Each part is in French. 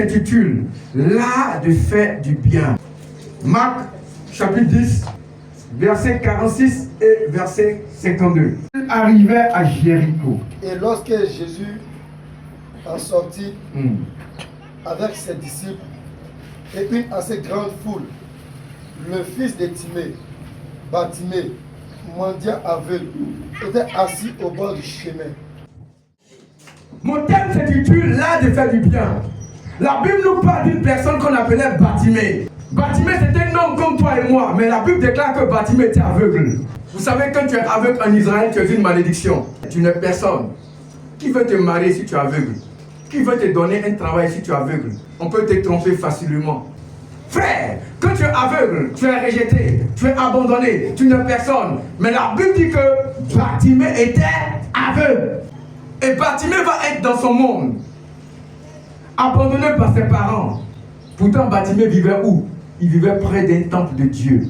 s'intitule L'art de faire du bien. Marc, chapitre 10, verset 46 et verset 52. Il arrivait à Jéricho. Et lorsque Jésus en sortit avec ses disciples et une assez grande foule, le fils de Timée, Bartimée, mendiant aveugle, était assis au bord du chemin. Mon thème s'intitule L'art de faire du bien. La Bible nous parle d'une personne qu'on appelait Bartimée. Bartimée, c'était un homme comme toi et moi, mais la Bible déclare que Bartimée était aveugle. Vous savez, quand tu es aveugle en Israël, tu es une malédiction. Tu n'es personne. Qui veut te marier si tu es aveugle? Qui veut te donner un travail si tu es aveugle? On peut te tromper facilement. Frère, quand tu es aveugle, tu es rejeté, tu es abandonné, tu n'es personne. Mais la Bible dit que Bartimée était aveugle. Et Bartimée va être dans son monde, abandonné par ses parents. Pourtant, Bartimée vivait où? Il vivait près d'un temple de Dieu.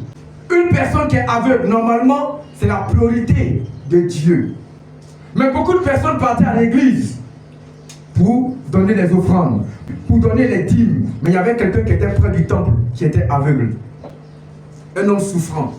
Une personne qui est aveugle, normalement, c'est la priorité de Dieu. Mais beaucoup de personnes partaient à l'église pour donner les offrandes, pour donner les dîmes. Mais il y avait quelqu'un qui était près du temple, qui était aveugle. Un homme souffrant,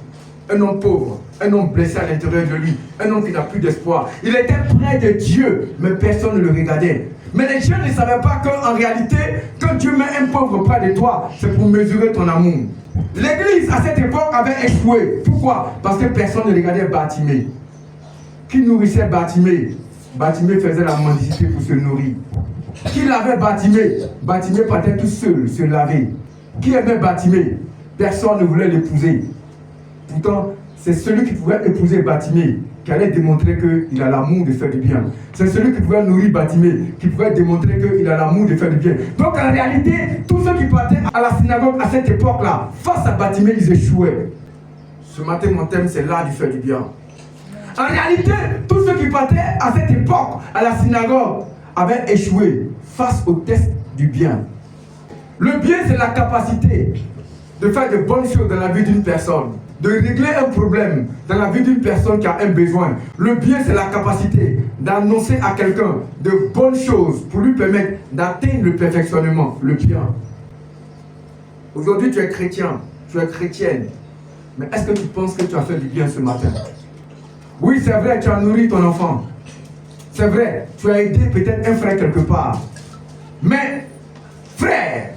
un homme pauvre, un homme blessé à l'intérieur de lui, un homme qui n'a plus d'espoir. Il était près de Dieu, mais personne ne le regardait. Mais les gens ne savaient pas qu'en réalité, quand Dieu met un pauvre près de toi, c'est pour mesurer ton amour. L'église, à cette époque, avait échoué. Pourquoi? Parce que personne ne regardait Bartimée. Qui nourrissait Bartimée? Bartimée faisait la mendicité pour se nourrir. Qui lavait Bartimée? Bartimée partait tout seul se laver. Qui aimait Bartimée? Personne ne voulait l'épouser. Pourtant, c'est celui qui pouvait épouser Bartimée qui allait démontrer qu'il a l'amour de faire du bien. C'est celui qui pouvait nourrir Bartimée qui pouvait démontrer qu'il a l'amour de faire du bien. Donc en réalité, tous ceux qui partaient à la synagogue à cette époque-là, face à Bartimée, ils échouaient. Ce matin, mon thème, c'est l'art de faire du bien. En réalité, tous ceux qui partaient à cette époque à la synagogue avaient échoué face au test du bien. Le bien, c'est la capacité de faire de bonnes choses dans la vie d'une personne, de régler un problème dans la vie d'une personne qui a un besoin. Le bien, c'est la capacité d'annoncer à quelqu'un de bonnes choses pour lui permettre d'atteindre le perfectionnement, le bien. Aujourd'hui, tu es chrétien, tu es chrétienne, mais est-ce que tu penses que tu as fait du bien ce matin? Oui, c'est vrai, tu as nourri ton enfant. C'est vrai, tu as aidé peut-être un frère quelque part. Mais, frère,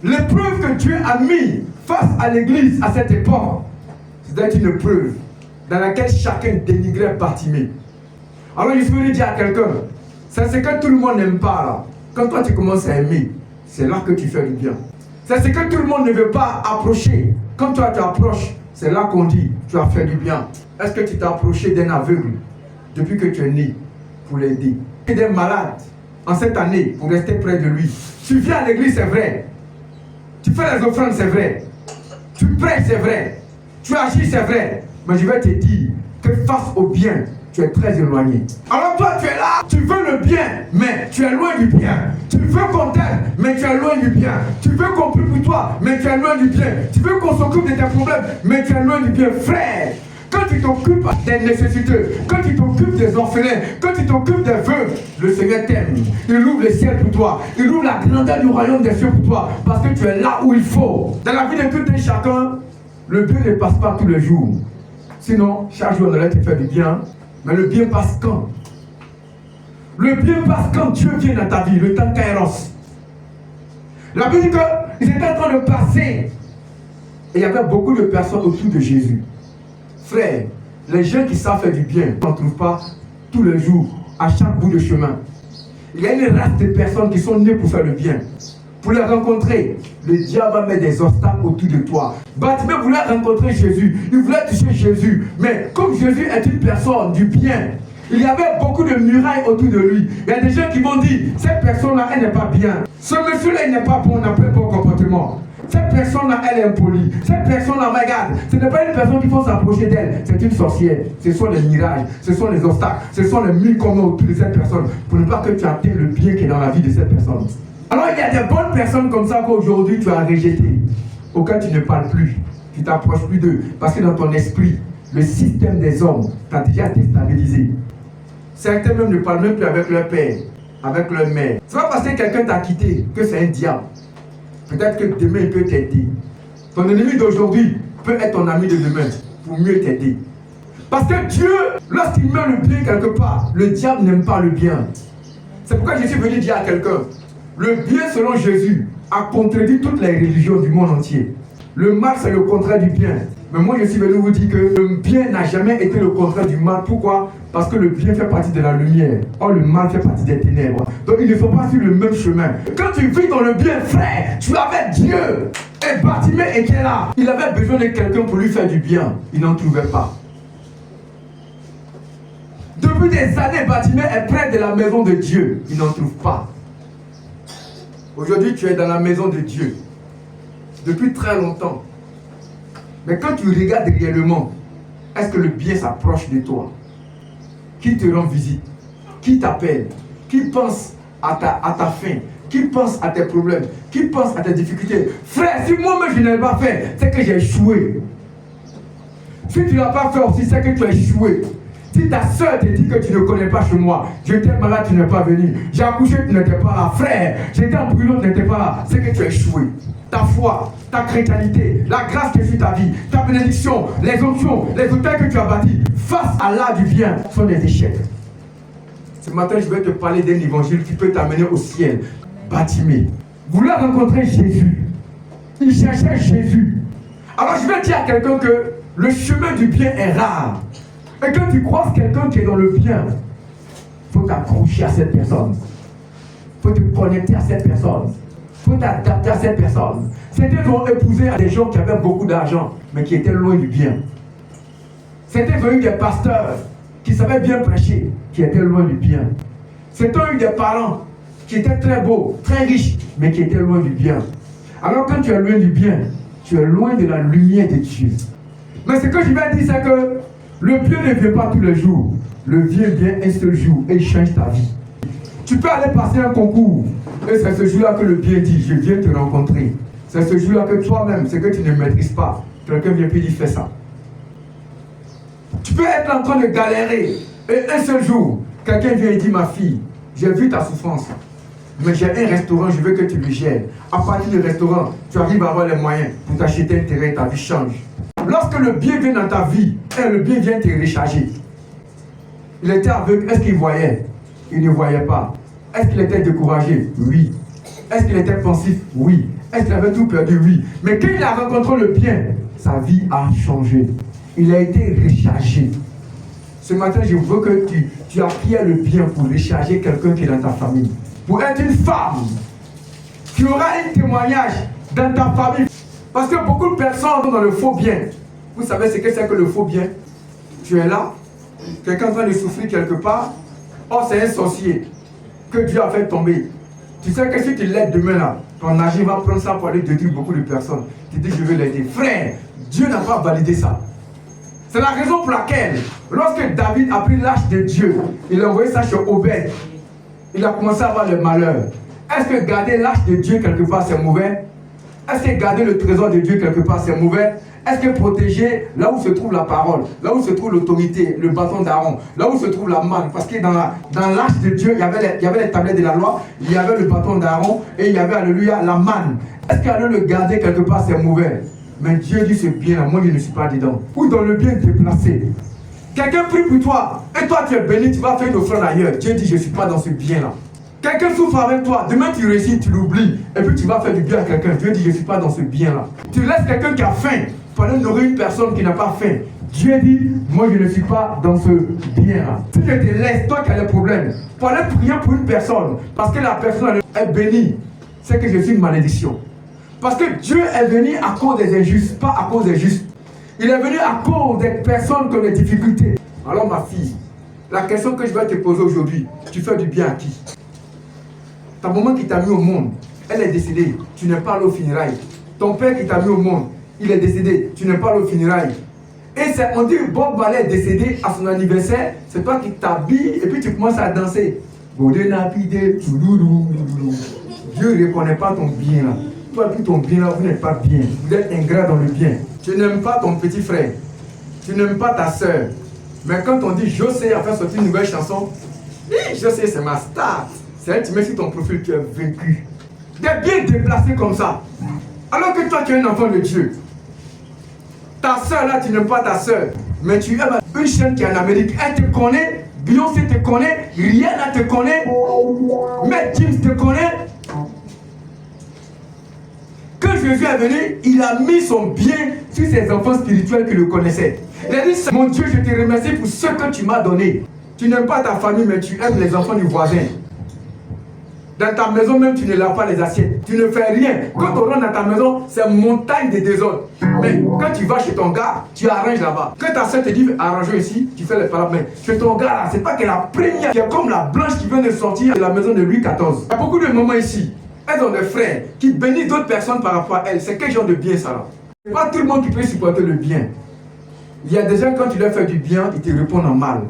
l'épreuve que Dieu a mis face à l'église à cette époque, c'était une épreuve dans laquelle chacun dénigrait Bartimée. Alors je peux dire à quelqu'un, c'est ce que tout le monde n'aime pas là. Quand toi tu commences à aimer, c'est là que tu fais du bien. C'est ce que tout le monde ne veut pas approcher. Quand toi tu approches, c'est là qu'on dit, tu as fait du bien. Est-ce que tu t'es approché d'un aveugle depuis que tu es né pour l'aider? Tu es malade en cette année pour rester près de lui. Tu viens à l'église, c'est vrai. Tu fais les offrandes, c'est vrai. Tu prêches, c'est vrai. Tu agis, c'est vrai. Mais je vais te dire que face au bien, tu es très éloigné. Alors toi, tu es là, tu veux le bien, mais tu es loin du bien. Tu veux qu'on t'aime, mais tu es loin du bien. Tu veux qu'on prie pour toi, mais tu es loin du bien. Tu veux qu'on s'occupe de tes problèmes, mais tu es loin du bien. Frère, quand tu t'occupes des nécessiteux, quand tu t'occupes des orphelins, quand tu t'occupes des veuves, le Seigneur t'aime. Il ouvre les ciels pour toi. Il ouvre la grandeur du royaume des cieux pour toi. Parce que tu es là où il faut. Dans la vie de tout un chacun, le bien ne passe pas tous les jours. Sinon, chaque jour on allait te faire du bien. Mais le bien passe quand? Le bien passe quand Dieu vient dans ta vie, le temps kairos. La Bible dit qu'ils étaient en train de passer. Et il y avait beaucoup de personnes autour de Jésus. Frère, les gens qui savent faire du bien, on ne trouve pas tous les jours, à chaque bout de chemin. Il y a une race de personnes qui sont nées pour faire le bien. Pour les rencontrer, le diable va mettre des obstacles autour de toi. Bartimée voulait rencontrer Jésus, il voulait toucher Jésus. Mais comme Jésus est une personne du bien, il y avait beaucoup de murailles autour de lui. Il y a des gens qui vont dire, cette personne-là, elle n'est pas bien. Ce monsieur-là, il n'est pas bon, on n'a pas un bon comportement. Cette personne-là, elle est impolie. Cette personne-là, regarde, ce n'est pas une personne qu'il faut s'approcher d'elle. C'est une sorcière. Ce sont les mirages, ce sont les obstacles, ce sont les mille communs autour de cette personne pour ne pas que tu atteignes le bien qui est dans la vie de cette personne. Alors il y a des bonnes personnes comme ça qu'aujourd'hui tu as rejetées, auxquelles tu ne parles plus, tu t'approches plus d'eux, parce que dans ton esprit, le système des hommes t'a déjà déstabilisé. Certains même ne parlent même plus avec leur père. avec leur mère. C'est pas parce que quelqu'un t'a quitté que c'est un diable. Peut-être que demain il peut t'aider. Ton ennemi d'aujourd'hui peut être ton ami de demain pour mieux t'aider. Parce que Dieu, lorsqu'il met le bien quelque part, le diable n'aime pas le bien. C'est pourquoi je suis venu dire à quelqu'un, le bien selon Jésus a contredit toutes les religions du monde entier. Le mal c'est le contraire du bien. Mais moi je suis venu vous dire que le bien n'a jamais été le contraire du mal. Pourquoi? Parce que le bien fait partie de la lumière. Or le mal fait partie des ténèbres. Donc ils ne sont pas sur le même chemin. Quand tu vis dans le bien, frère, tu avais Dieu. Et Bartimée était là. Il avait besoin de quelqu'un pour lui faire du bien. Il n'en trouvait pas. Depuis des années, Bartimée est près de la maison de Dieu. Il n'en trouve pas. Aujourd'hui, tu es dans la maison de Dieu. Depuis très longtemps. Mais quand tu regardes réellement, est-ce que le bien s'approche de toi? Qui te rend visite? Qui t'appelle? Qui pense à ta faim? Qui pense à tes problèmes? Qui pense à tes difficultés? Frère, si moi-même je n'ai pas fait, c'est que j'ai échoué. Si tu ne l'as pas fait aussi, c'est que tu as échoué. Si ta soeur te dit que tu ne connais pas chez moi, j'étais malade, tu n'es pas venu. J'ai accouché, tu n'étais pas là. Frère, j'étais en brûlot, tu n'étais pas là. C'est que tu as échoué. Ta foi, ta chrétienté, la grâce qui est sur ta vie, ta bénédiction, les options, les hôtels que tu as bâtis, face à l'art du bien, sont des échecs. Ce matin, je vais te parler d'un évangile qui peut t'amener au ciel. Bartimée voulait rencontrer Jésus. Il cherchait Jésus. Alors je vais dire à quelqu'un que le chemin du bien est rare. Et quand tu croises quelqu'un qui est dans le bien, il faut t'accrocher à cette personne. Il faut te connecter à cette personne. Il faut t'adapter à cette personne. Certains ont épousé à des gens qui avaient beaucoup d'argent, mais qui étaient loin du bien. Certains ont eu des pasteurs qui savaient bien prêcher, qui étaient loin du bien. Certains ont eu des parents qui étaient très beaux, très riches, mais qui étaient loin du bien. Alors quand tu es loin du bien, tu es loin de la lumière de Dieu. Mais ce que je vais dire, c'est que le bien ne vient pas tous les jours. Le bien vient un seul jour et il change ta vie. Tu peux aller passer un concours et c'est ce jour-là que le bien dit, je viens te rencontrer. C'est ce jour-là que toi-même, ce que tu ne maîtrises pas, quelqu'un vient puis dit fais ça. Tu peux être en train de galérer et un seul jour, quelqu'un vient et dit ma fille, j'ai vu ta souffrance, mais j'ai un restaurant, je veux que tu le gères. À partir du restaurant, tu arrives à avoir les moyens pour t'acheter un terrain, ta vie change. Lorsque le bien vient dans ta vie, et le bien vient te recharger. Il était aveugle, est-ce qu'il voyait? Il ne voyait pas. Est-ce qu'il était découragé? Oui. Est-ce qu'il était pensif? Oui. Est-ce qu'il avait tout perdu? Oui. Mais quand il a rencontré le bien, sa vie a changé. Il a été rechargé. Ce matin, je veux que tu acquières le bien pour recharger quelqu'un qui est dans ta famille. Pour être une femme qui aura un témoignage dans ta famille. Parce que beaucoup de personnes sont dans le faux bien. Vous savez ce que c'est que le faux bien? Tu es là, quelqu'un est en train de souffrir quelque part. Oh, c'est un sorcier que Dieu a fait tomber. Tu sais que si tu l'aides demain là, ton âge va prendre ça pour aller détruire beaucoup de personnes. Tu dis je vais l'aider. Frère, Dieu n'a pas validé ça. C'est la raison pour laquelle, lorsque David a pris l'arche de Dieu, il a envoyé ça chez Obed. Il a commencé à avoir le malheur. Est-ce que garder l'arche de Dieu quelque part c'est mauvais? Est-ce que garder le trésor de Dieu quelque part c'est mauvais? Est-ce que protéger là où se trouve la parole, là où se trouve l'autorité, le bâton d'Aaron, là où se trouve la manne? Parce que dans l'arche de Dieu, il y avait les tablettes de la loi, il y avait le bâton d'Aaron et il y avait, alléluia, la manne. Est-ce qu'aller le garder quelque part c'est mauvais? Mais Dieu dit c'est bien, moi je ne suis pas dedans. Ou dans le bien déplacé. Quelqu'un prie pour toi et toi tu es béni, tu vas faire une offrande ailleurs. Dieu dit je ne suis pas dans ce bien-là. Quelqu'un souffre avec toi, demain tu réussis, tu l'oublies, et puis tu vas faire du bien à quelqu'un. Dieu dit je ne suis pas dans ce bien-là. Tu laisses quelqu'un qui a faim pour aller nourrir une personne qui n'a pas faim. Dieu dit moi je ne suis pas dans ce bien-là. Si je te laisse, toi qui as des problèmes, pour aller prier pour une personne, parce que la personne est bénie, c'est que je suis une malédiction. Parce que Dieu est venu à cause des injustes, pas à cause des justes. Il est venu à cause des personnes qui ont des difficultés. Alors ma fille, la question que je vais te poser aujourd'hui, tu fais du bien à qui? Ta maman qui t'a mis au monde, elle est décédée, tu n'es pas allé au funérailles. Ton père qui t'a mis au monde, il est décédé, tu n'es pas allé au funérailles. Et on dit que Bob Marley est décédé à son anniversaire, c'est toi qui t'habilles et puis tu commences à danser. Dieu ne reconnaît pas ton bien là. Toi et puis ton bien là, vous n'êtes pas bien. Vous êtes ingrat dans le bien. Tu n'aimes pas ton petit frère. Tu n'aimes pas ta soeur. Mais quand on dit José a fait sortir une nouvelle chanson, José c'est ma star. C'est là que tu mets sur ton profil, tu es vaincu. D'être bien déplacé comme ça. Alors que toi, tu es un enfant de Dieu. Ta soeur là, tu n'aimes pas ta soeur. Mais tu aimes une chaîne qui est en Amérique. Elle te connaît, Beyoncé te connaît, Rihanna te connaît, Matt James te connaît. Quand Jésus est venu, il a mis son bien sur ses enfants spirituels qui le connaissaient. Il a dit, mon Dieu, je te remercie pour ce que tu m'as donné. Tu n'aimes pas ta famille, mais tu aimes les enfants du voisin. Dans ta maison même, tu ne laves pas les assiettes. Tu ne fais rien. Quand on rentre dans ta maison, c'est montagne de désordre. Mais quand tu vas chez ton gars, tu arranges là-bas. Quand ta soeur te dit arrange ici, tu fais les paroles. Mais chez ton gars là, c'est pas que la première qui est comme la blanche qui vient de sortir de la maison de Louis XIV. Il y a beaucoup de mamans ici. Elles ont des frères qui bénissent d'autres personnes par rapport à elles. C'est quel genre de bien ça là? C'est pas tout le monde qui peut supporter le bien. Il y a des gens, quand tu leur fais du bien, ils te répondent en mal.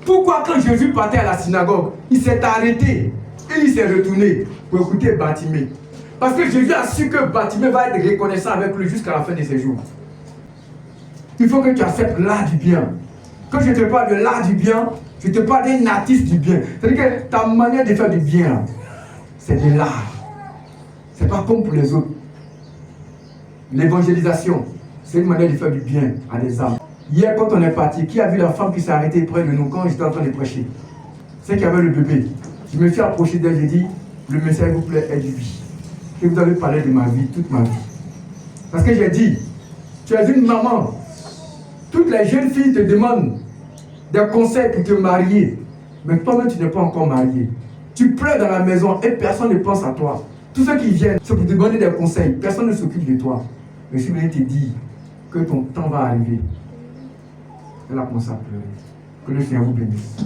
Pourquoi quand Jésus partait à la synagogue, il s'est arrêté et il s'est retourné pour écouter Bartimée? Parce que Jésus a su que Bartimée va être reconnaissant avec lui jusqu'à la fin de ses jours. Il faut que tu acceptes l'art du bien. Quand je te parle de l'art du bien, je te parle d'un artiste du bien. C'est-à-dire que ta manière de faire du bien, c'est de l'art. C'est pas comme pour les autres. L'évangélisation, c'est une manière de faire du bien à des âmes. Hier, quand on est parti, qui a vu la femme qui s'est arrêtée près de nous quand j'étais en train de prêcher? C'est qui avait le bébé. Je me suis approché d'elle, j'ai dit, le message vous plaît, est du vie. Et vous avez parlé de ma vie, toute ma vie. Parce que j'ai dit, tu es une maman. Toutes les jeunes filles te demandent des conseils pour te marier. Mais toi-même, tu n'es pas encore marié. Tu pleures dans la maison et personne ne pense à toi. Tous ceux qui viennent, c'est pour te demander des conseils. Personne ne s'occupe de toi. Mais je suis venu te dire que ton temps va arriver. Elle a commencé à pleurer. Que le Seigneur vous bénisse.